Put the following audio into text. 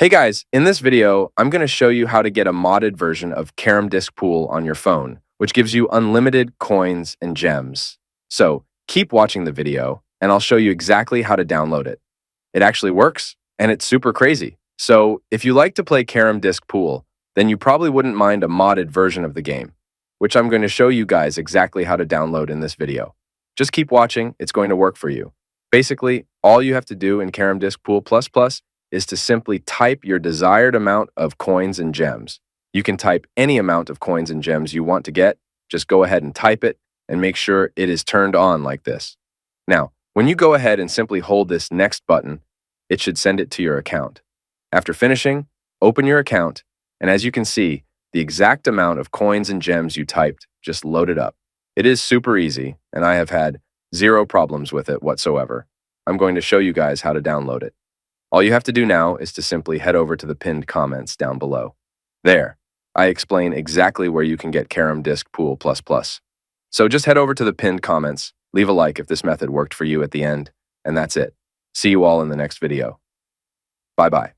Hey guys, in this video, I'm going to show you how to get a modded version of Carrom Disc Pool on your phone, which gives you unlimited coins and gems. So keep watching the video, and I'll show you exactly how to download it. It actually works, and it's super crazy. So if you like to play Carrom Disc Pool, then you probably wouldn't mind a modded version of the game, which I'm going to show you guys exactly how to download in this video. Just keep watching, it's going to work for you. Basically, all you have to do in Carrom Disc Pool++ is to simply type your desired amount of coins and gems. You can type any amount of coins and gems you want to get. Just go ahead and type it and make sure it is turned on like this. Now, when you go ahead and simply hold this next button, it should send it to your account. After finishing, open your account, and as you can see, the exact amount of coins and gems you typed just loaded up. It is super easy, and I have had zero problems with it whatsoever. I'm going to show you guys how to download it. All you have to do now is to simply head over to the pinned comments down below. There, I explain exactly where you can get Carrom Disc Pool++. So just head over to the pinned comments, leave a like if this method worked for you at the end, and that's it. See you all in the next video. Bye-bye.